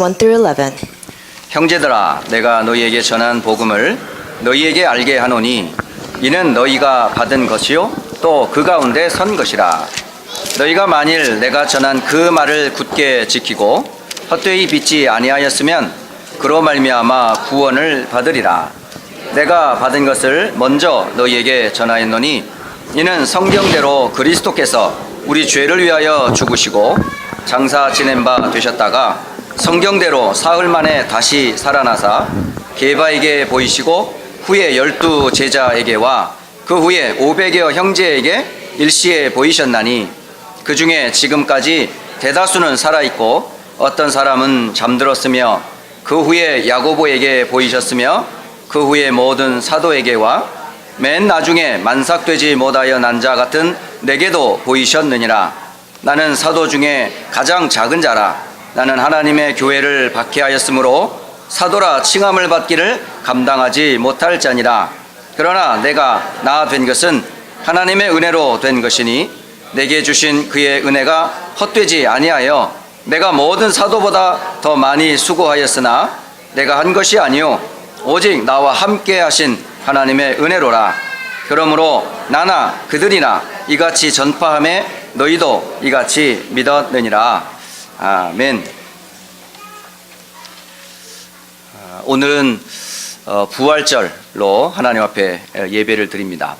1 through 11. 형제들아, 내가 너희에게 전한 복음을 너희에게 알게 하노니 이는 너희가 받은 것이요 또 그 가운데 선 것이라. 너희가 만일 내가 전한 그 말을 굳게 지키고 헛되이 믿지 아니하였으면 그로 말미암아 구원을 받으리라. 내가 받은 것을 먼저 너희에게 전하였노니 이는 성경대로 그리스도께서 우리 죄를 위하여 죽으시고 장사 지낸 바 되셨다가 성경대로 사흘 만에 다시 살아나사 게바에게 보이시고 후에 12 제자에게와 그 후에 500여 형제에게 일시에 보이셨나니 그 중에 지금까지 대다수는 살아있고 어떤 사람은 잠들었으며 그 후에 야고보에게 보이셨으며 그 후에 모든 사도에게와 맨 나중에 만삭되지 못하여 난 자 같은 내게도 보이셨느니라. 나는 사도 중에 가장 작은 자라. 나는 하나님의 교회를 박해하였으므로 사도라 칭함을 받기를 감당하지 못할 자니라. 그러나 내가 나 된 것은 하나님의 은혜로 된 것이니 내게 주신 그의 은혜가 헛되지 아니하여 내가 모든 사도보다 더 많이 수고하였으나 내가 한 것이 아니요 오직 나와 함께 하신 하나님의 은혜로라. 그러므로 나나 그들이나 이같이 전파함에 너희도 이같이 믿었느니라. 아멘. 오늘은 부활절로 하나님 앞에 예배를 드립니다.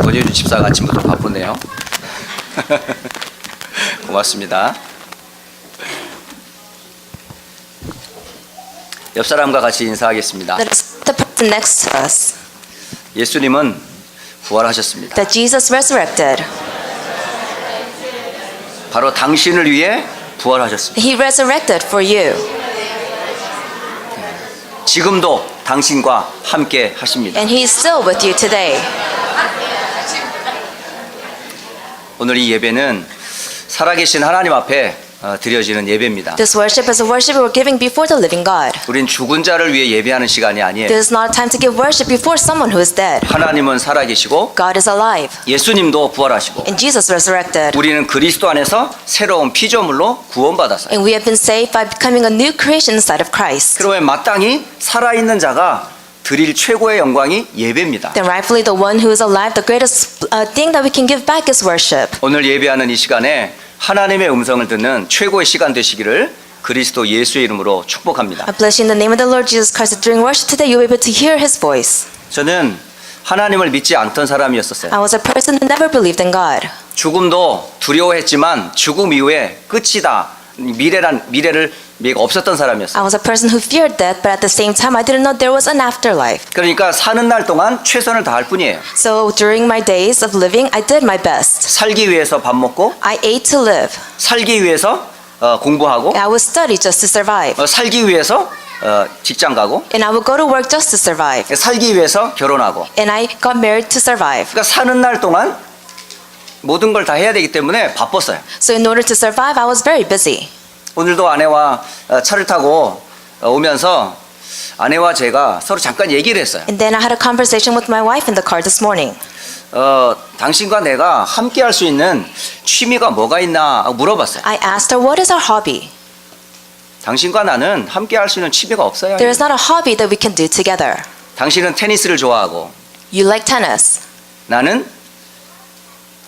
권효준 집사가 아침부터 바쁘네요. 고맙습니다. 옆 사람과 같이 인사하겠습니다. Let us the person next to us. 예수님은 부활하셨습니다. That Jesus resurrected. 바로 당신을 위해 부활하셨습니다. He resurrected for you. 지금도 당신과 함께 하십니다. And He is still with you today. 오늘 이 예배는 살아계신 하나님 앞에 드려지는 예배입니다. This worship is a worship we're giving before the living God. 우린 죽은 자를 위해 예배하는 시간이 아니에요. This is not a time to give worship before someone who is dead. 하나님은 살아계시고 God is alive. 예수님도 부활하시고 And Jesus resurrected. 우리는 그리스도 안에서 새로운 피조물로 구원받았어요. And we have been saved by becoming a new creation inside of Christ. 그러면 마땅히 살아있는 자가 드릴 최고의 영광이 예배입니다. Then rightfully the one who is alive, the greatest thing that we can give back is worship. 오늘 예배하는 이 시간에 하나님의 음성을 듣는 최고의 시간 되시기를 그리스도 예수의 이름으로 축복합니다. I bless you in the name of the Lord Jesus Christ that during worship today you'll be able to hear His voice. 저는 하나님을 믿지 않던 사람이었었어요. I was a person who never believed in God. 죽음도 두려워했지만 죽음 이후에 끝이다. 미래를 없었던 사람이었어요. I was a person who feared death, but at the same time I didn't know there was an afterlife. 그러니까 사는 날 동안 최선을 다할 뿐이에요. So during my days of living, I did my best. 살기 위해서 밥 먹고, I ate to live. 살기 위해서 공부하고, I would study just to survive. 살기 위해서 직장 가고, And I would go to work just to survive. 살기 위해서 결혼하고. And I got married to survive. 그러니까 사는 날 동안 모든 걸 다 해야 되기 때문에 바빴어요. So in order to survive, I was very busy. 오늘도 아내와 차를 타고 오면서 아내와 제가 서로 잠깐 얘기를 했어요. And then I had a conversation with my wife in the car this morning. 당신과 내가 함께 할 수 있는 취미가 뭐가 있나 물어봤어요. I asked her, what is our hobby? 당신과 나는 함께 할 수 있는 취미가 없어요. There is not a hobby that we can do together. 당신은 테니스를 좋아하고 You like tennis, 나는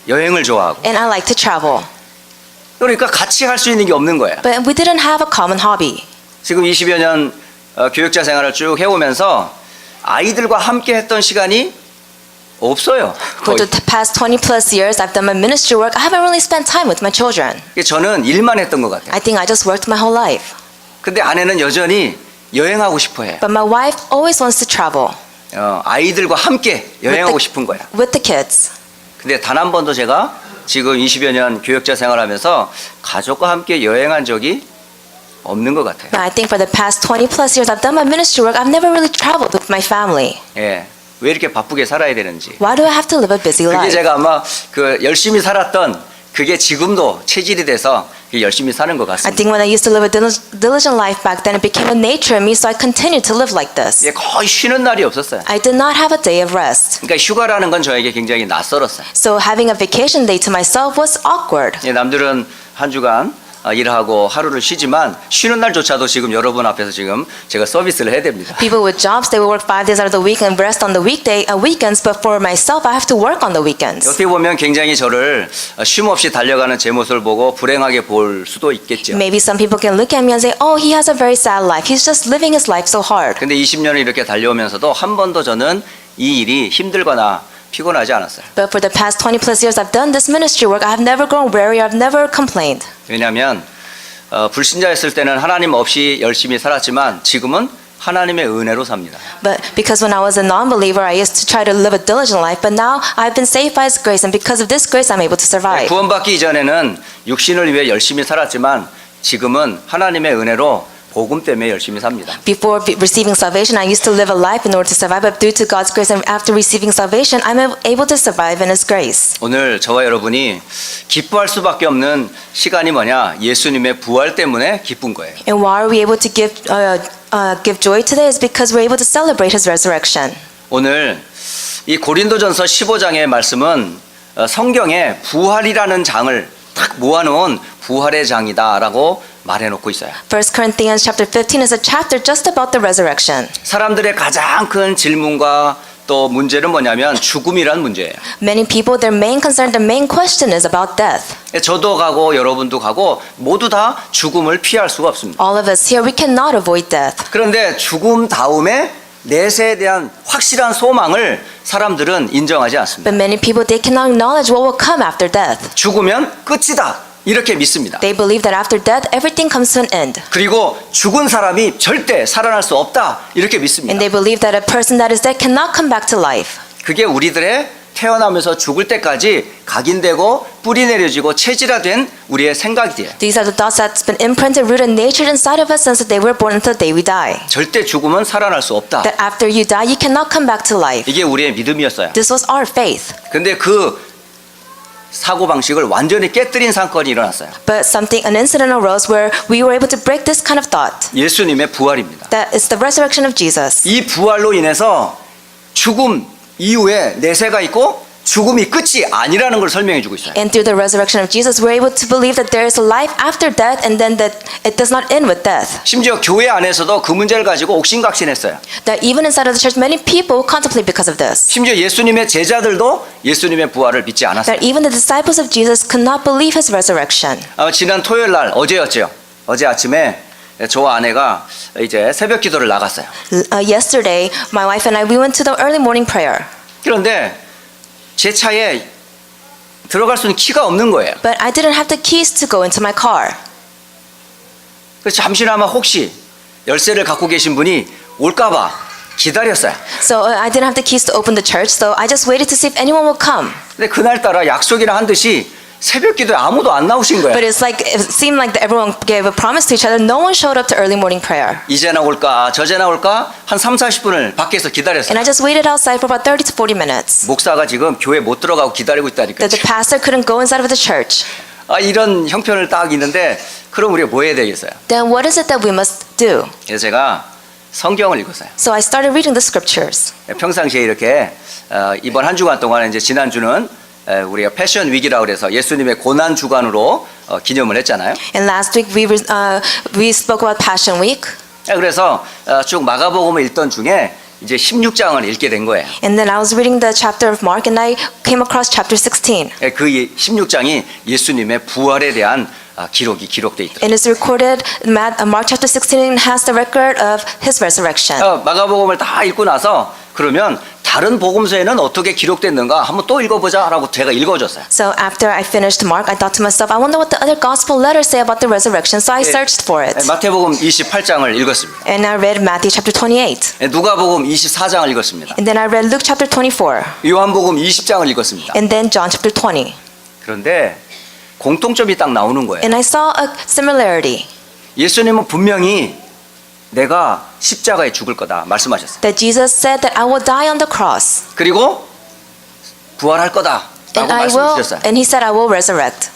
여행을 좋아하고. and I like to travel. 그러니까 같이 할 수 있는 게 없는 거예요. But we didn't have a common hobby. 지금 20여 년 교육자 생활을 쭉 해오면서 아이들과 함께 했던 시간이 없어요. For the past 20 plus years I've done my ministry work, I haven't really spent time with my children. 저는 일만 했던 것 같아요. I think I just worked my whole life. 근데 아내는 여전히 여행하고 싶어 해요. But my wife always wants to travel 아이들과 함께 여행하고 싶은 거야. with the kids. 근데 단 한 번도 제가 지금 20여 년 교육자 생활하면서 가족과 함께 여행한 적이 없는 것 같아요. Now, I think for the past 20 plus years I've done my ministry work, I've never really traveled with my family. 예, 왜 이렇게 바쁘게 살아야 되는지. Why do I have to live a busy 그게 life? 제가 아마 열심히 살았던 그게 지금도 체질이 돼서 열심히 사는 것 I 같습니다. think when I used to live a diligent life back then, it became a nature in me, so I continued to live like this. 예, 거의 쉬는 날이 없었어요. I did not have a day of rest. 그러니까 휴가라는 건 저에게 굉장히 낯설었어요. So having a vacation day to myself was awkward. 예, 남들은 한 주간 일하고 하루를 쉬지만 쉬는 날조차도 지금 여러분 앞에서 지금 제가 서비스를 해야 됩니다. People with jobs, they will work 5 days out of the week and rest on the weekends, but for myself, I have to work on the weekends. 어떻게 보면 굉장히 저를 쉼 없이 달려가는 제 모습을 보고 불행하게 볼 수도 있겠죠. Maybe some people can look at me and say, oh, he has a very sad life. He's just living his life so hard. 근데 20년을 이렇게 달려오면서도 한 번도 저는 이 일이 힘들거나 피곤하지 않았어요. But for the past 20 plus years I've done this ministry work, I have never grown weary, I've never complained. 왜냐하면 불신자였을 때는 하나님 없이 열심히 살았지만 지금은 하나님의 은혜로 삽니다. But because when I was a non-believer, I used to try to live a diligent life, but now I've been saved by His grace, and because of this grace, I'm able to survive. 구원받기 이전에는 육신을 위해 열심히 살았지만 지금은 하나님의 은혜로 복음 때문에 열심히 삽니다. Before receiving salvation, I used to live a life in order to survive, but due to God's grace, and after receiving salvation, I'm able to survive in His grace. 오늘 저와 여러분이 기뻐할 수밖에 없는 시간이 뭐냐? 예수님의 부활 때문에 기쁜 거예요. And why are we able to give joy today? Is because we're able to celebrate His resurrection. 오늘 이 고린도전서 15장의 말씀은 성경에 부활이라는 장을 딱 모아놓은 부활의 장이다라고 말해놓고 있어요. 1 Corinthians chapter 15 is a chapter just about the resurrection. 사람들의 가장 큰 질문과 또 문제는 뭐냐면 죽음이란 문제예요. Many people, their main concern, their main question is about death. 저도 가고 여러분도 가고 모두 다 죽음을 피할 수가 없습니다. All of us here, we cannot avoid death. 그런데 죽음 다음에 내세에 대한 확실한 소망을 사람들은 인정하지 않습니다. But many people, they cannot acknowledge what will come after death. 죽으면 끝이다 이렇게 믿습니다. They believe that after death, everything comes to an end. 그리고 죽은 사람이 절대 살아날 수 없다 이렇게 믿습니다. And they believe that a person that is dead cannot come back to life. 그게 우리들의 태어나면서 죽을 때까지 각인되고 뿌리 내려지고 체질화된 우리의 생각이에요. These are the thoughts that's been imprinted, rooted, and natured inside of us since the day we're born until the day we die. 절대 죽으면 살아날 수 없다. That after you die, you cannot come back to life. 이게 우리의 믿음이었어요. This was our faith. 근데 그 사고방식을 완전히 깨뜨린 사건이 일어났어요. But an incident arose where we were able to break this kind of thought. 예수님의 부활입니다. That is the resurrection of Jesus. 이 부활로 인해서 죽음 이후에 내세가 있고 죽음이 끝이 아니라는 걸 설명해 주고 있어요. And through the resurrection of Jesus, we're able to believe that there is a life after death and then that it does not end with death. 심지어 교회 안에서도 그 문제를 가지고 옥신각신했어요. That even inside of the church, many people contemplate because of this. 심지어 예수님의 제자들도 예수님의 부활을 믿지 않았어요. That even the disciples of Jesus could not believe His resurrection. 지난 토요일 날 어제였죠. 어제 아침에 저와 아내가 이제 새벽 기도를 나갔어요. Yesterday, my wife and I, we went to the early morning prayer. 그런데 제 차에 들어갈 수 있는 키가 없는 거예요. But I didn't have the keys to go into my car. 그래서 잠시나마 혹시 열쇠를 갖고 계신 분이 올까봐 기다렸어요. So I didn't have the keys to open the church, so I just waited to see if anyone would come. 근데 그날따라 약속이라 한 듯이 새벽 기도에 아무도 안 나오신 거예요. But it seemed like everyone gave a promise to each other. No one showed up to early morning prayer. 이제나 올까 저제나 올까 한 3, 40분을 밖에서 기다렸어요. And I just waited outside for about 30 to 40 minutes. 목사가 지금 교회 못 들어가고 기다리고 있다니까요. That the pastor couldn't go inside of the church. 이런 형편을 딱 있는데 그럼 우리가 뭐 해야 되겠어요? Then what is it that we must do? 그래서 제가 성경을 읽었어요. So I started reading the scriptures. 평상시에 이렇게 이번 한 주간 동안 이제 지난주는 우리가 패션 위기라고 그래서 예수님의 고난 주간으로 기념을 했잖아요. And last week we spoke about Passion Week. 그래서 쭉 마가복음을 읽던 중에 이제 16장을 읽게 된 거예요. And then I was reading the chapter of Mark and I came across chapter 16. 그 16장이 예수님의 부활에 대한 기록이 기록돼 있더라고요. And it's recorded, Mark chapter 16 has the record of His resurrection. 마가복음을 다 읽고 나서 그러면 다른 복음서에는 어떻게 기록됐는가 한번 또 읽어보자라고 제가 읽어줬어요. So after I finished Mark, I thought to myself, I wonder what the other gospel letters say about the resurrection. So I searched for it. 마태복음 28장을 읽었습니다. And I read Matthew chapter 28. 누가복음 24장을 읽었습니다. And then I read Luke chapter 24. 요한복음 20장을 읽었습니다. And then John chapter 20. 그런데 공통점이 딱 나오는 거예요. And I saw a similarity. 예수님은 분명히 내가 십자가에 죽을 거다 말씀하셨어요. That Jesus said that I will die on the cross. 그리고 부활할 거다라고 And I will, 말씀하셨어요. and He said I will resurrect.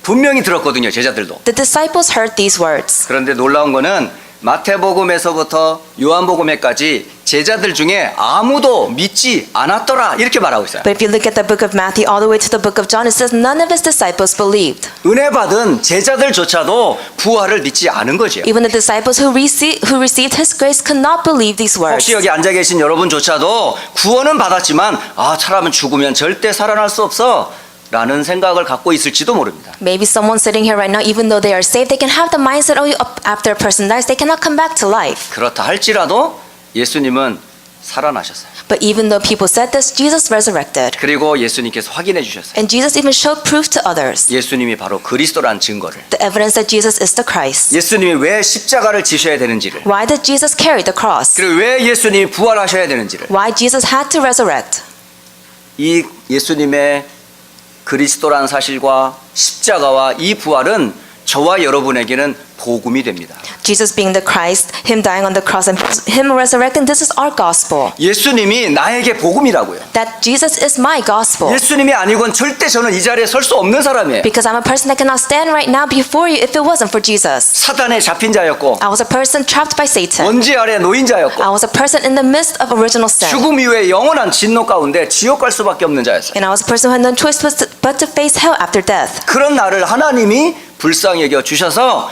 분명히 들었거든요. 제자들도. The disciples heard these words. 그런데 놀라운 거는 마태복음에서부터 요한복음에까지 제자들 중에 아무도 믿지 않았더라 이렇게 말하고 있어요. But if you look at the book of Matthew all the way to the book of John, it says none of his disciples believed. 은혜 받은 제자들조차도 부활을 믿지 않은 거죠. Even the disciples who received his grace could not believe these words. 혹시 여기 앉아 계신 여러분조차도 구원은 받았지만 사람은 죽으면 절대 살아날 수 없어 라는 생각을 갖고 있을지도 모릅니다. Maybe someone sitting here right now, even though they are saved, they can have the mindset, oh, after a person dies, they cannot come back to life. 그렇다 할지라도 예수님은 살아나셨어요. But even though people said this, Jesus resurrected. 그리고 예수님께서 확인해 주셨어요. And Jesus even showed proof to others. 예수님이 바로 그리스도라는 증거를. The evidence that Jesus is the Christ. 예수님이 왜 십자가를 지셔야 되는지를. Why did Jesus carry the cross? 그리고 왜 예수님이 부활하셔야 되는지를. Why Jesus had to resurrect? 이 예수님의 그리스도라는 사실과 십자가와 이 부활은 저와 여러분에게는 복음이 됩니다. Jesus being the Christ, Him dying on the cross, and Him resurrecting, this is our gospel. 예수님이 나에게 복음이라고요. That Jesus is my gospel. 예수님이 아니고는 절대 저는 이 자리에 설 수 없는 사람이에요. Because I'm a person that cannot stand right now before you if it wasn't for Jesus. 사단에 잡힌 자였고 I was a person trapped by Satan. 원죄 아래 놓인 자였고 I was a person in the midst of original sin. 죽음 이후에 영원한 진노 가운데 지옥 갈 수밖에 없는 자였어요. And I was a person who had no choice but to face hell after death. 그런 나를 하나님이 불쌍히 여겨 주셔서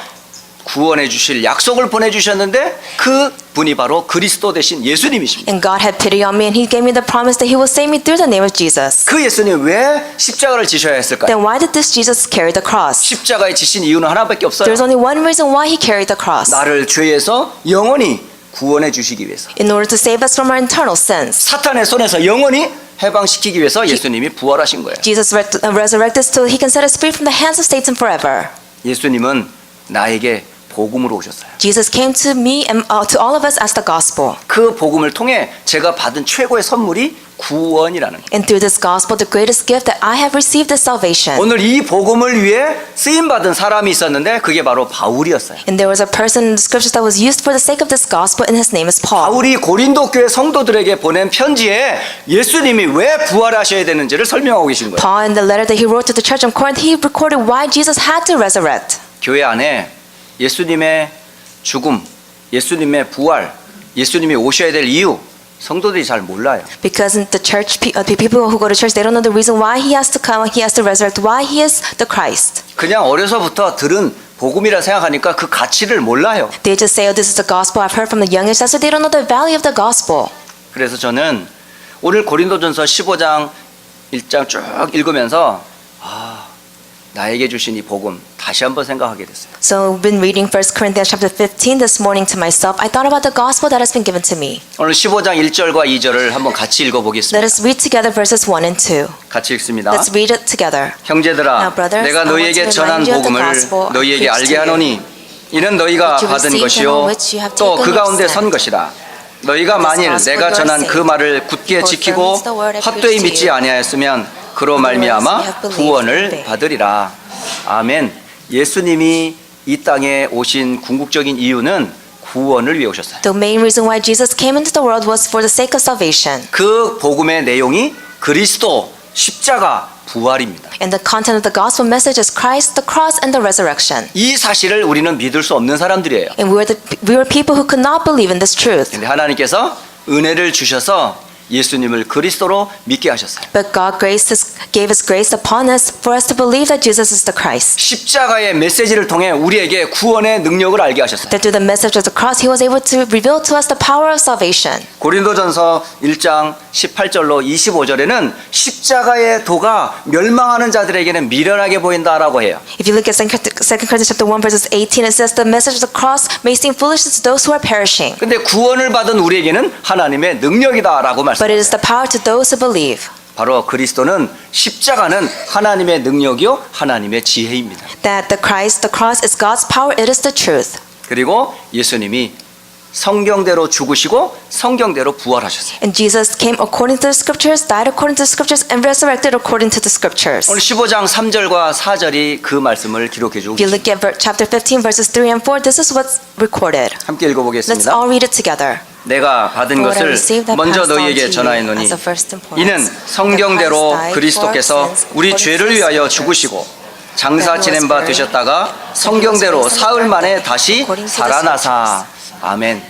구원해 주실 약속을 보내주셨는데 그 분이 바로 그리스도 대신 예수님이십니다. And God had pity on me and He gave me the promise that He will save me through the name of Jesus. 그 예수님 왜 십자가를 지셔야 했을까요? Then why did this Jesus carry the cross? 십자가에 지신 이유는 하나밖에 없어요. There's only one reason why He carried the cross. 나를 죄에서 영원히 구원해 주시기 위해서. In order to save us from our eternal sins. 사탄의 손에서 영원히 해방시키기 위해서 예수님이 부활하신 거예요. Jesus resurrected so He can set us free from the hands of Satan forever. 예수님은 나에게 복음으로 오셨어요. Jesus came to me and to all of us as the gospel. 그 복음을 통해 제가 받은 최고의 선물이 구원이라는 거예요. And through this gospel, the greatest gift that I have received is salvation. 오늘 이 복음을 위해 쓰임 받은 사람이 있었는데 그게 바로 바울이었어요. And there was a person in the scriptures that was used for the sake of this gospel, and his name is Paul. 바울이 고린도 교회 성도들에게 보낸 편지에 예수님이 왜 부활하셔야 되는지를 설명하고 계신 거예요. Paul, in the letter that he wrote to the church in Corinth, he recorded why Jesus had to resurrect. 교회 안에 예수님의 죽음, 예수님의 부활, 예수님이 오셔야 될 이유 성도들이 잘 몰라요. Because in the church, the people who go to church, they don't know the reason why he has to come, he has to resurrect, why he is the Christ. 그냥 어려서부터 들은 복음이라 생각하니까 그 가치를 몰라요. They just say, oh, this is the gospel I've heard from the young age. That's why they don't know the value of the gospel. 그래서 저는 오늘 고린도전서 15장 1장 쭉 읽으면서 나에게 주신 이 복음 다시 한번 생각하게 됐어요. So I've been reading 1 Corinthians chapter 15 this morning to myself. I thought about the gospel that has been given to me. 오늘 15장 1절과 2절을 한번 같이 Let 읽어보겠습니다. us read together verses 1 and 2. 같이 읽습니다. Let's read it together. 형제들아, Now, brothers, 내가 I want 너희에게 to 전한 remind you of the 복음을 gospel I 너희에게 preached 알게 to you, 하노니 이는 너희가 which you 받은 received and 것이요 on which you have 또 taken 그 your 가운데 선 stand. 것이라. 너희가 만일 gospel 내가 you are 전한 그 saved. 말을 굳게 For 지키고 firm is the word I 헛되이 preached to 믿지 you. 아니하였으면 그로 Otherwise you 말미암아 have believed 구원을 in vain. 받으리라. 아멘. 예수님이 이 땅에 오신 궁극적인 이유는 구원을 위해 오셨어요. The main reason why Jesus came into the world was for the sake of salvation. 그 복음의 내용이 그리스도, 십자가, 부활입니다. And the content of the gospel message is Christ, the cross, and the resurrection. 이 사실을 우리는 믿을 수 없는 사람들이에요. And we were people who could not believe in this truth. 근데 하나님께서 은혜를 주셔서 예수님을 그리스도로 믿게 하셨어요. But God gave His grace upon us for us to believe that Jesus is the Christ. 십자가의 메시지를 통해 우리에게 구원의 능력을 알게 하셨어요. That through the message of the cross, He was able to reveal to us the power of salvation. 고린도전서 1장 18절로 25절에는 십자가의 도가 멸망하는 자들에게는 미련하게 보인다라고 해요. If you look at 2 Corinthians chapter 1 verses 18, it says the message of the cross may seem foolish to those who are perishing, 근데 구원을 받은 우리에게는 하나님의 능력이다라고 말씀합니다. but it is the power to those who believe. 바로 그리스도는 십자가는 하나님의 능력이요 하나님의 지혜입니다. That the cross is God's power, it is the truth. 그리고 예수님이 성경대로 죽으시고 성경대로 부활하셨어요. And Jesus came according to the scriptures, died according to the scriptures, and resurrected according to the scriptures. 오늘 15장 3절과 4절이 그 말씀을 기록해 주고 If you look at chapter 15 verses 3 and 4, this is what's recorded. 함께 Let's 읽어보겠습니다. all read it together. 내가 받은 For what I 것을 received, I 먼저 passed on 너희에게 to you 전하였노니 as of first importance. 이는 성경대로 That Christ died 그리스도께서 for our sins 우리 according to 죄를 the 위하여 scriptures, 죽으시고 장사 지낸 바 되셨다가 성경대로 사흘 만에 다시 살아나사. 아멘.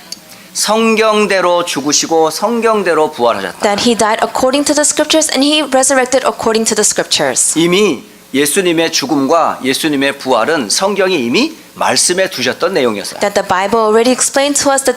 성경대로 죽으시고 성경대로 부활하셨다. That he died according to the scriptures and he resurrected according to the scriptures. 이미 예수님의 죽음과 예수님의 부활은 성경이 이미 말씀해 두셨던 내용이었어요. That the Bible already explained to us the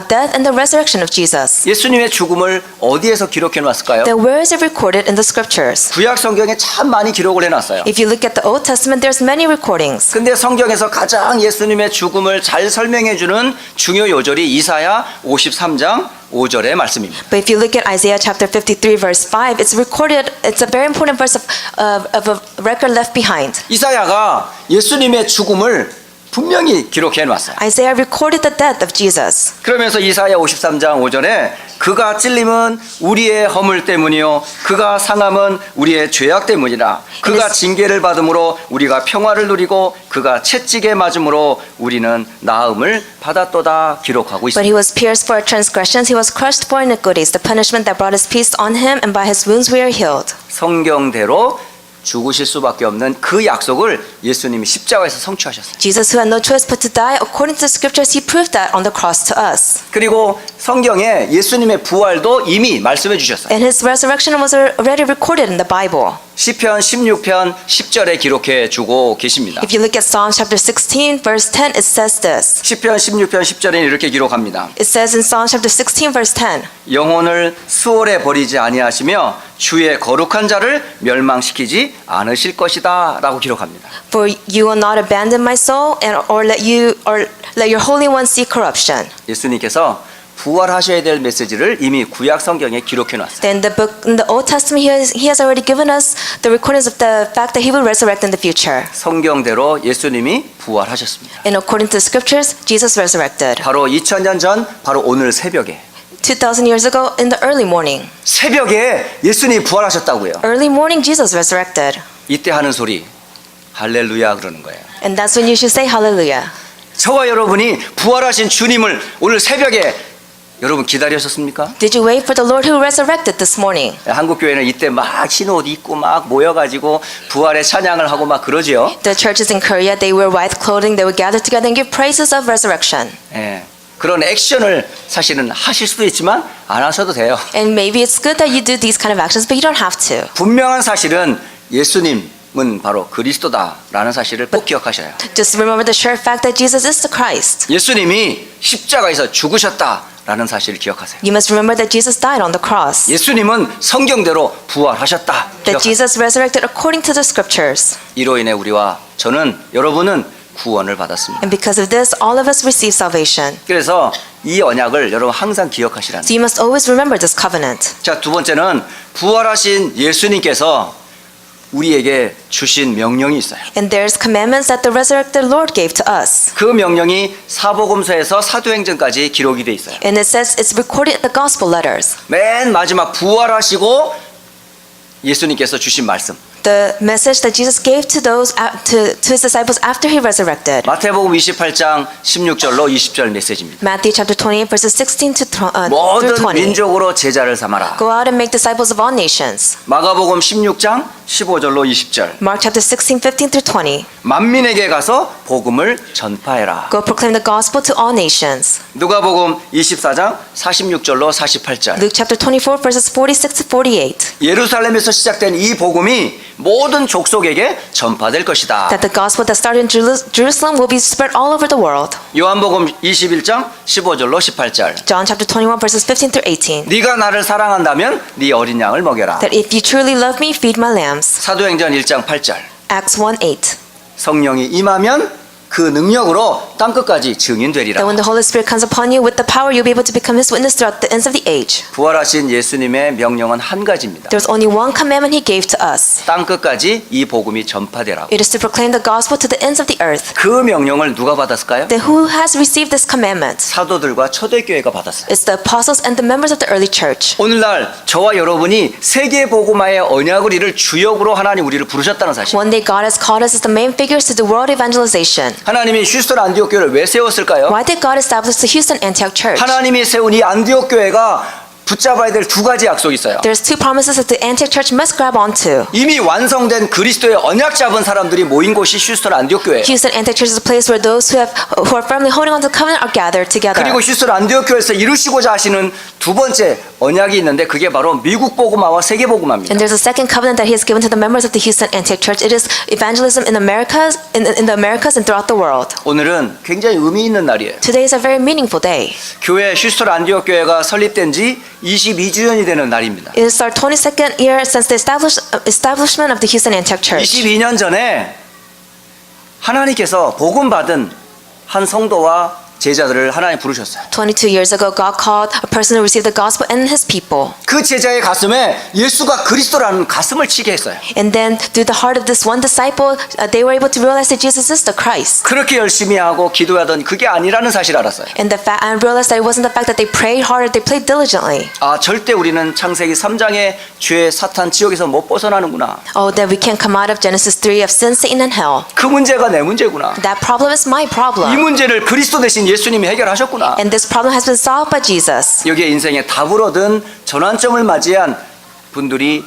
death and the resurrection of Jesus. 예수님의 죽음을 어디에서 기록해 놨을까요? Then where is it recorded in the scriptures? 구약 성경에 참 많이 기록을 해놨어요. If you look at the Old Testament, there's many recordings. 근데 성경에서 가장 예수님의 죽음을 잘 설명해 주는 중요 요절이 이사야 53장 5절의 말씀입니다. But if you look at Isaiah chapter 53 verse 5, it's recorded, it's a very important verse of a record left behind. 이사야가 예수님의 죽음을 분명히 기록해 놨어요. Isaiah recorded the death of Jesus. 그러면서 이사야 53장 5절에 그가 찔림은 우리의 허물 때문이요 그가 상함은 우리의 죄악 때문이라 그가 징계를 받음으로 우리가 평화를 누리고 그가 채찍에 맞음으로 우리는 나음을 받았도다 기록하고 But 있습니다. he was pierced for our transgressions, he was crushed for iniquities. The punishment that brought us peace on him, and by his wounds we are healed. 성경대로 죽으실 수밖에 없는 그 약속을 예수님이 십자가에서 성취하셨어요. Jesus, who had no choice but to die, according to the scriptures, he proved that on the cross to us. 그리고 성경에 예수님의 부활도 이미 말씀해 주셨어요. And his resurrection was already recorded in the Bible. 시편 16편 10절에 기록해 주고 계십니다. If you look at Psalm chapter 16, verse 10, it says this. 시편 16편 10절에는 이렇게 기록합니다. It says in Psalm chapter 16, verse 10. 영혼을 수월에 버리지 아니하시며 주의 거룩한 자를 멸망시키지 않으실 것이다 라고 기록합니다. For you will not abandon my soul, and or let your holy one see corruption. 예수님께서 부활하셔야 될 메시지를 이미 구약 성경에 기록해 놨어요. Then in the Old Testament, he has already given us the recordings of the fact that he will resurrect in the future. 성경대로 예수님이 부활하셨습니다. And according to the scriptures, Jesus resurrected. 바로 2000년 전 바로 오늘 새벽에 2,000 years ago in the early morning. 새벽에 예수님이 부활하셨다고요. Early morning, Jesus resurrected. 이때 하는 소리 할렐루야 그러는 거예요. And that's when you should say hallelujah. 저와 여러분이 부활하신 주님을 오늘 새벽에 여러분 기다리셨습니까? Did you wait for the Lord who resurrected this morning? 한국 교회는 이때 막 흰 옷 입고 막 모여가지고 부활의 찬양을 하고 막 그러지요. The churches in Korea, they wear white clothing, they would gather together and give praises of resurrection. 예, 그런 액션을 사실은 하실 수도 있지만 안 하셔도 돼요. And maybe it's good that you do these kind of actions, but you don't have to. 분명한 사실은 예수님은 바로 그리스도다라는 사실을 꼭 기억하셔요. Just remember the sure fact that Jesus is the Christ. 예수님이 십자가에서 죽으셨다라는 사실을 기억하세요. You must remember that Jesus died on the cross. 예수님은 성경대로 부활하셨다. That 기억하세요. Jesus resurrected according to the scriptures. 이로 인해 우리와 저는 여러분은 구원을 받았습니다. And because of this, all of us receive salvation. 그래서 이 언약을 여러분 항상 기억하시라는. So you must always remember this covenant. 자, 두 번째는 부활하신 예수님께서 우리에게 주신 명령이 있어요. And there's commandments that the resurrected Lord gave to us. 그 명령이 사복음서에서 사도행전까지 기록이 돼 있어요. And it says it's recorded in the gospel letters. 맨 마지막 부활하시고 예수님께서 주신 말씀. The message that Jesus gave to to his disciples after he resurrected. 마태복음 28장 16절로 20절 메시지입니다. Matthew chapter 28 verses 16 through 모든 20. 민족으로 제자를 삼아라. Go out and make disciples of all nations. 마가복음 16장 15절로 20절. Mark chapter 16, 15 through 20. 만민에게 가서 복음을 전파해라. Go proclaim the gospel to all nations. 누가복음 24장 46절로 48절. Luke chapter 24 verses 46 to 48. 예루살렘에서 시작된 이 복음이 모든 족속에게 전파될 것이다. That the gospel that started in Jerusalem will be spread all over the world. 요한복음 21장 15절로 18절. John chapter 21 verses 15 through 18. 네가 나를 사랑한다면 네 어린 양을 먹여라. That if you truly love me, feed my lambs. 사도행전 1장 8절. Acts 1:8. 성령이 임하면 그 능력으로 땅끝까지 증인되리라. That when the Holy Spirit comes upon you with the power, you'll be able to become His witness throughout the ends of the age. 부활하신 예수님의 명령은 한 가지입니다. There's only one commandment He gave to us. 땅끝까지 이 복음이 전파되라. It is to proclaim the gospel to the ends of the earth. 그 명령을 누가 받았을까요? Then who has received this commandment? 사도들과 초대교회가 받았어요. It's the apostles and the members of the early church. 오늘날 저와 여러분이 세계 복음화의 언약을 이룰 주역으로 하나님 우리를 부르셨다는 사실. One day God has called us as the main figures to do world evangelization. 하나님이 휴스턴 안디옥 교회를 왜 세웠을까요? Why did God establish the Houston Antioch Church? 하나님이 세운 이 안디옥 교회가 붙잡아야 될 두 가지 약속이 있어요. There's two promises that the Antioch church must grab onto. 이미 완성된 그리스도의 언약 잡은 사람들이 모인 곳이 휴스턴 안디옥 교회. Houston Antioch Church is a place where those who are firmly holding on to the covenant are gathered together. 그리고 휴스턴 안디옥 교회에서 이루시고자 하시는 두 번째 언약이 있는데 그게 바로 미국 복음화와 세계 복음화입니다. And there's a second covenant that He has given to the members of the Houston Antioch Church. It is evangelism in Americas, in the Americas and throughout the world. 오늘은 굉장히 의미 있는 날이에요. Today is a very meaningful day. 교회 휴스턴 안디옥 교회가 설립된 지 22주년이 되는 날입니다. It is our 22nd year since the establishment of the Houston Antioch Church. 22년 전에 하나님께서 복음 받은 한 성도와 제자들을 하나님 부르셨어요. 22 years ago, God called a person who received the gospel and his people. 그 제자의 가슴에 예수가 그리스도라는 가슴을 치게 했어요. And then through the heart of this one disciple, they were able to realize that Jesus is the Christ. 그렇게 열심히 하고 기도하던 그게 아니라는 사실을 알았어요. And realized that it wasn't the fact that they prayed harder, they prayed diligently. 아, 절대 우리는 창세기 3장의 죄, 사탄, 지옥에서 못 벗어나는구나. Oh, that we can't come out of Genesis 3 of sin, Satan, and hell. 그 문제가 내 문제구나. That problem is my 이 problem. 문제를 그리스도 대신 예수님이 해결하셨구나. And this problem has been solved by Jesus. 여기에 인생의 답을 얻은 전환점을 맞이한 분들이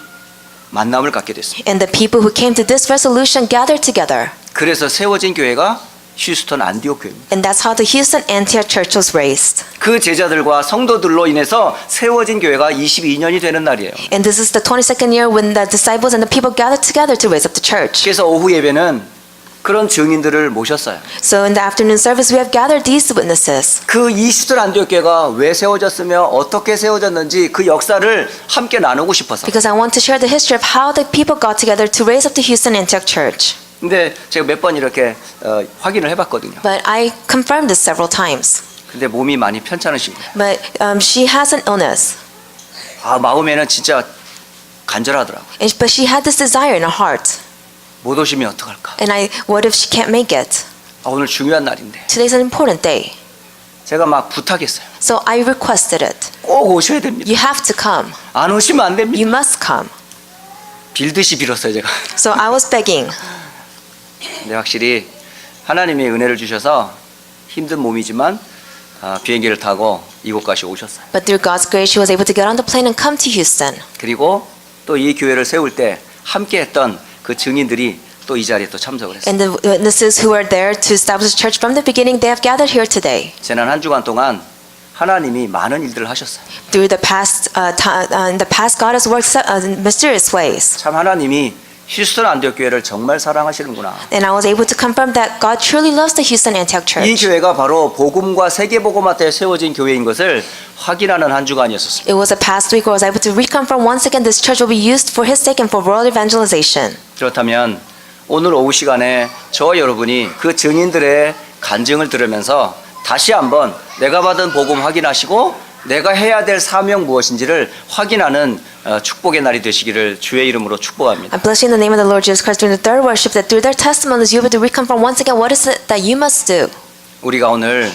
만남을 갖게 됐습니다. And the people who came to this resolution gathered together. 그래서 세워진 교회가 휴스턴 안디옥 교회입니다. And that's how the Houston Antioch Church was raised. 그 제자들과 성도들로 인해서 세워진 교회가 22년이 되는 날이에요. And this is the 22nd year when the disciples and the people gathered together to raise up the church. 그래서 오후 예배는 그런 증인들을 모셨어요. So in the afternoon service, we have gathered these witnesses. 그 휴스턴 안디옥 교회가 왜 세워졌으며 어떻게 세워졌는지 그 역사를 함께 나누고 싶어서. Because I want to share the history of how the people got together to raise up the Houston Antioch Church. 근데 제가 몇 번 이렇게 확인을 해봤거든요. But I confirmed this several times. 근데 몸이 많이 편찮으신 거예요. But she has an illness. 아, 마음에는 진짜 간절하더라고요. But she had this desire in her heart. 못 오시면 어떡할까? And what if she can't make it? 아, 오늘 중요한 날인데. Today's an important day. 제가 막 부탁했어요. So I requested it. 꼭 오셔야 됩니다. You have to come. 안 오시면 안 됩니다. You must come. 빌듯이 빌었어요, 제가. So I was begging. 근데 확실히 하나님의 은혜를 주셔서 힘든 몸이지만 비행기를 타고 이곳까지 오셨어요. But through God's grace, she was able to get on the plane and come to Houston. 그리고 또 이 교회를 세울 때 함께했던 그 증인들이 또 이 자리에 또 참석을 했어요. And the witnesses who are there to establish the church from the beginning, they have gathered here today. 지난 한 주간 동안 하나님이 많은 일들을 하셨어요. Through the past, in the past, God has worked in mysterious ways. 참 하나님이 휴스턴 안디옥 교회를 정말 사랑하시는구나. And I was able to confirm that God truly loves the Houston Antioch 이 Church. 교회가 바로 복음과 세계 복음화에 세워진 교회인 것을 확인하는 한 주간이었습니다. It was a past week where I was able to reconfirm once again this church will be used for His sake and for world evangelization. 그렇다면 오늘 오후 시간에 저와 여러분이 그 증인들의 간증을 들으면서 다시 한번 내가 받은 복음 확인하시고 내가 해야 될 사명 무엇인지를 확인하는 축복의 날이 되시기를 주의 이름으로 축복합니다. I bless you in the name of the Lord Jesus Christ during the third worship that through their testimonies you will be able to reconfirm once again what is it that you must do. 우리가 오늘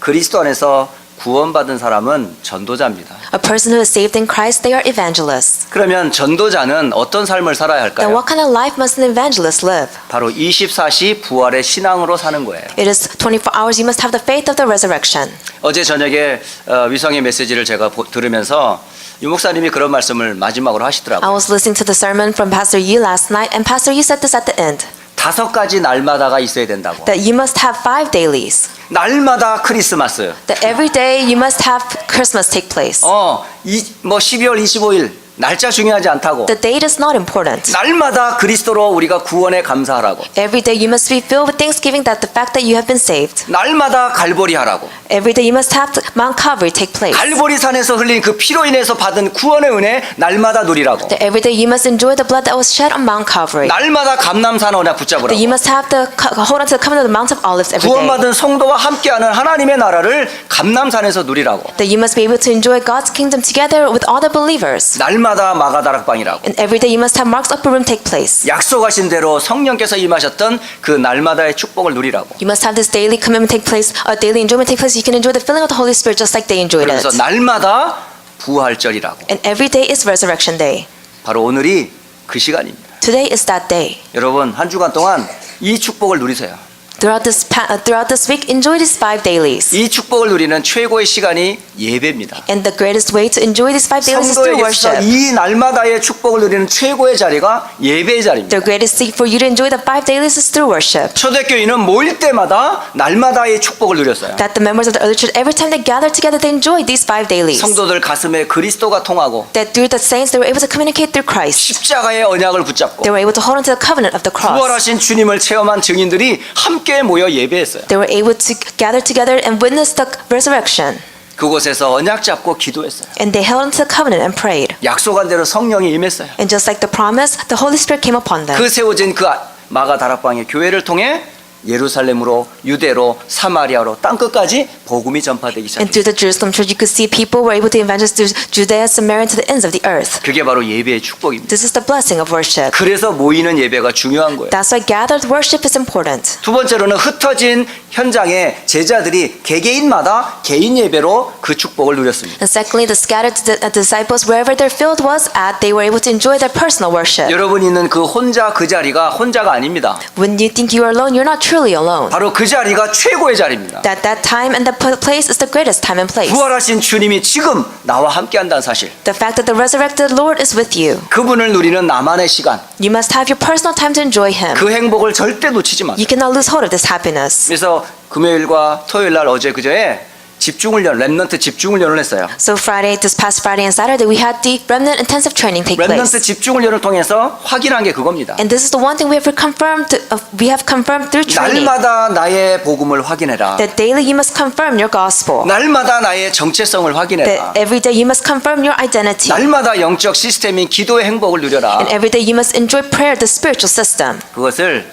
그리스도 안에서 구원받은 사람은 전도자입니다. A person who is saved in Christ, they are evangelists. 그러면 전도자는 어떤 삶을 살아야 Then 할까요? what kind of life must an evangelist live? 바로 24시 부활의 신앙으로 사는 거예요. It is 24 hours you must have the faith of the resurrection. 어제 저녁에 위성의 메시지를 제가 들으면서 유 목사님이 그런 말씀을 마지막으로 I 하시더라고요. was listening to the sermon from Pastor Yi last night, and Pastor Yi said this at the end, 5가지 날마다가 있어야 된다고. that you must have 5 dailies. 날마다 크리스마스. That every day you must have Christmas take place. 12월 25일 날짜 중요하지 않다고. The date is not important. 날마다 그리스도로 우리가 구원에 감사하라고. Every day you must be filled with thanksgiving that the fact that you have been saved. 날마다 갈보리 하라고. Every day you must have Mount Calvary take place. 갈보리 산에서 흘린 그 피로 인해서 받은 구원의 은혜 날마다 누리라고. That every day you must enjoy the blood that was shed on Mount Calvary. 날마다 감람산 언약 붙잡으라고. That you must have hold on to the covenant of the Mount of Olives every day. 구원받은 성도와 함께하는 하나님의 나라를 감람산에서 누리라고. That you must be able to enjoy God's kingdom together with all the believers. 날마다 마가다락방이라고. And every day you must have Mark's upper room take place. 약속하신 대로 성령께서 임하셨던 그 날마다의 축복을 누리라고. You must have this daily commitment take place, a daily enjoyment take place. You can enjoy the filling of the Holy Spirit just like they enjoyed it. 그래서 날마다 부활절이라고. And every day is resurrection day. 바로 오늘이 그 시간입니다. Today is that day. 여러분 한 주간 동안 이 축복을 누리세요. Throughout this week, enjoy these 5 dailies. 이 축복을 누리는 최고의 시간이 예배입니다. And the greatest way to enjoy these 5 dailies is through 성도에게 있어서 worship. 이 날마다의 축복을 누리는 최고의 자리가 예배의 자리입니다. The greatest thing for you to enjoy the 5 dailies is through worship. 초대교회는 모일 때마다 날마다의 축복을 누렸어요. That the members of the early church, every time they gathered together, they enjoyed these 5 dailies. 성도들 가슴에 그리스도가 통하고 That through the saints, they were able to communicate through Christ. 십자가의 언약을 붙잡고 They were able to hold on to the covenant of the cross. 부활하신 주님을 체험한 증인들이 함께 모여 예배했어요. They were able to gather together and witness the resurrection. 그곳에서 언약 잡고 기도했어요. And they held on to the covenant and prayed. 약속한 대로 성령이 임했어요. And just like the promise, the Holy Spirit came upon them. 그 세워진 그 마가 다락방의 교회를 통해 예루살렘으로 유대로 사마리아로 땅끝까지 복음이 전파되기 And 시작했어요. through the Jerusalem church, you could see people were able to evangelize through Judea, Samaria, to the ends of the earth. 그게 바로 예배의 축복입니다. This is the blessing of worship. 그래서 모이는 예배가 중요한 거예요. That's why gathered worship is important. 두 번째로는 흩어진 현장에 제자들이 개개인마다 개인 예배로 그 축복을 누렸습니다. And secondly, the scattered disciples, wherever their field was at, they were able to enjoy their personal worship. 여러분 있는 그 혼자 그 자리가 혼자가 아닙니다. When you think you are alone, you're not truly alone. 바로 그 자리가 최고의 자리입니다. That time and the place is the greatest time and place. 부활하신 주님이 지금 나와 함께한다는 사실. The fact that the resurrected Lord is with you. 그분을 누리는 나만의 시간. You must have your personal time to enjoy Him. 그 행복을 절대 놓치지 마세요. You cannot lose hold of this happiness. 그래서 금요일과 토요일 날 어제 그저에 렘넌트 집중훈련을 했어요. So this past Friday and Saturday, we had the remnant intensive training take 렘넌트 place. 집중훈련을 통해서 확인한 게 그겁니다. And this is the one thing we have confirmed through training. 날마다 나의 복음을 확인해라. That daily you must confirm your gospel. 날마다 나의 정체성을 확인해라. That every day you must confirm your identity. 날마다 영적 시스템인 기도의 행복을 누려라. And every day you must enjoy prayer, the spiritual system. 그것을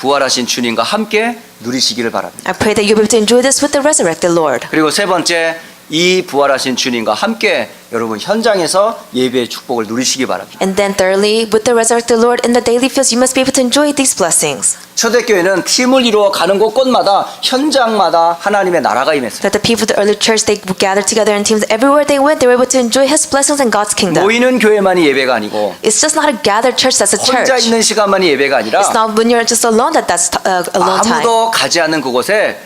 부활하신 주님과 함께 누리시기를 바랍니다. I pray that you'll be able to enjoy this with the resurrected Lord. 그리고 세 번째, 이 부활하신 주님과 함께 여러분 현장에서 예배의 축복을 누리시기 바랍니다. And then thirdly, with the resurrected Lord in the daily fields, you must be able to enjoy these blessings. 초대교회는 팀을 이루어 가는 곳곳마다 현장마다 하나님의 나라가 임했어요. That the people of the early church, they gathered together in teams. Everywhere they went, they were able to enjoy His blessings and God's kingdom. 모이는 교회만이 예배가 아니고 It's just not a gathered church that's a 혼자 church. 있는 시간만이 예배가 아니라 It's not when you're just alone that's alone time. 아무도 가지 않는 그곳에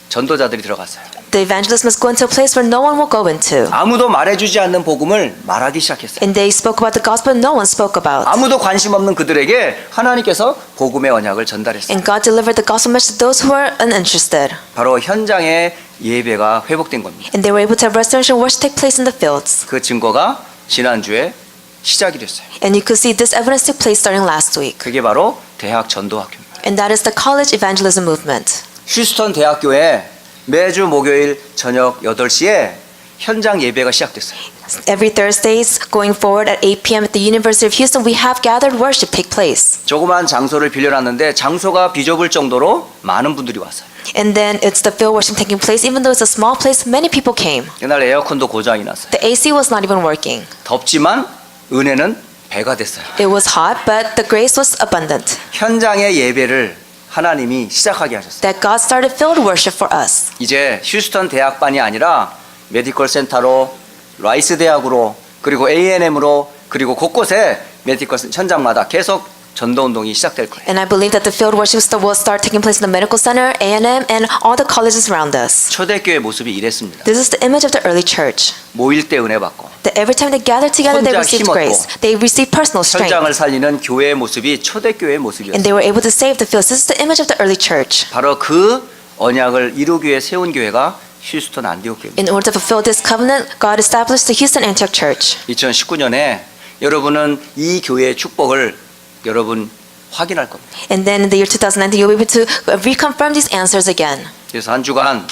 전도자들이 들어갔어요. The evangelist must go into a place where no one will go into. 아무도 말해주지 않는 복음을 말하기 시작했어요. And they spoke about the gospel no one spoke about. 아무도 관심 없는 그들에게 하나님께서 복음의 언약을 전달했어요. And God delivered the gospel message to those who were uninterested. 바로 현장의 예배가 회복된 겁니다. And they were able to have restoration worship take place in the fields. 그 증거가 지난주에 시작이 됐어요. And you could see this evidence took place starting last week. 그게 바로 대학 전도학교입니다. And that is the college evangelism movement. 휴스턴 대학교에 매주 목요일 저녁 8시에 현장 예배가 시작됐어요. Every Thursdays going forward at 8 p.m. at the University of Houston, we have gathered worship take place. 조그만 장소를 빌려놨는데 장소가 비좁을 정도로 많은 분들이 왔어요. And then it's the field worship taking place. Even though it's a small place, many people came. 그날 에어컨도 고장이 났어요. The AC was not even working. 덥지만 은혜는 배가 됐어요. It was hot, but the grace was abundant. 현장의 예배를 하나님이 시작하게 하셨어요. That God started field worship for us. 이제 휴스턴 대학반이 아니라 메디컬 센터로 라이스 대학으로 그리고 A&M으로 그리고 곳곳에 메디컬 현장마다 계속 전도 운동이 시작될 거예요. And I believe that the field worship will start taking place in the medical center, A&M, and all the colleges around us. 초대교회 모습이 이랬습니다. This is the image of the early church. 모일 때 은혜 받고 That every time they gather together, they 혼자 received 힘 얻고 grace. They received personal strength. 현장을 살리는 교회의 모습이 초대교회의 And 모습이었어요. they were able to save the fields. This is the image of the early church. 바로 그 언약을 이루기 위해 세운 교회가 휴스턴 안디옥 교회입니다. In order to fulfill this covenant, God established the Houston Antioch Church. 2019년에 여러분은 이 교회의 축복을 여러분 확인할 겁니다. And then in the year 2019, you'll be able to reconfirm these answers again. 그래서 한 주간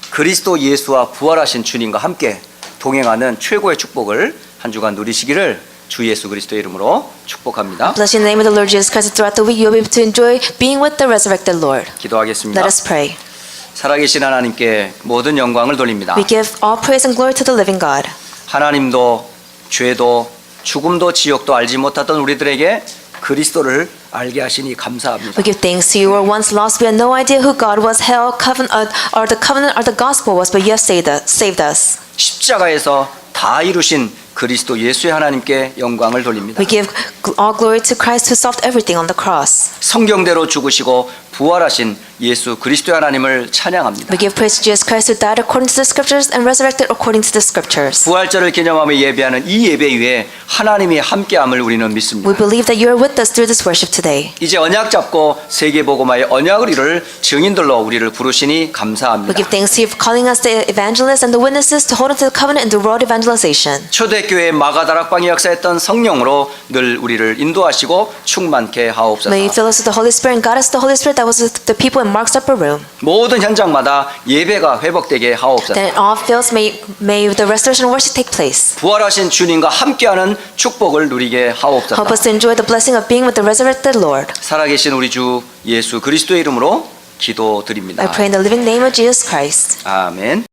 그리스도 예수와 부활하신 주님과 함께 동행하는 최고의 축복을 한 주간 누리시기를 주 예수 그리스도의 이름으로 축복합니다. Bless you in the name of the Lord Jesus Christ. Throughout the week, you'll be able to enjoy being with the resurrected Lord. 기도하겠습니다. Let us pray. 살아계신 하나님께 모든 영광을 돌립니다. We give all praise and glory to the living God. 하나님도 죄도 죽음도 지옥도 알지 못하던 우리들에게 그리스도를 알게 하시니 감사합니다. We give thanks to you. We were once lost. We had no idea who God was, hell, or the covenant, or the gospel was, but you have saved us. 십자가에서 다 이루신 그리스도 예수의 하나님께 영광을 돌립니다. We give all glory to Christ who solved everything on the cross. 성경대로 죽으시고 부활하신 예수 그리스도의 하나님을 찬양합니다. We give praise to Jesus Christ who died according to the scriptures and resurrected according to the scriptures. 부활절을 기념하며 예배하는 이 예배 위에 하나님이 함께함을 우리는 믿습니다. We believe that you are with us through this worship today. 이제 언약 잡고 세계복음화의 언약을 이룰 증인들로 우리를 부르시니 We 감사합니다. give thanks to you for calling us the evangelists and the witnesses to hold on to the covenant and the world evangelization. 초대교회 마가다락방에 역사했던 성령으로 늘 우리를 인도하시고 충만케 하옵소서. May you fill us with the Holy Spirit and guide us with the Holy Spirit that was with the people in Mark's upper room. 모든 현장마다 예배가 회복되게 하옵소서. That in all fields may the restoration worship take place. 부활하신 주님과 함께하는 축복을 누리게 하옵소서. Help us to enjoy the blessing of being with the resurrected Lord. 살아계신 우리 주 예수 그리스도의 이름으로 기도드립니다. I pray in the living name of Jesus Christ. 아멘.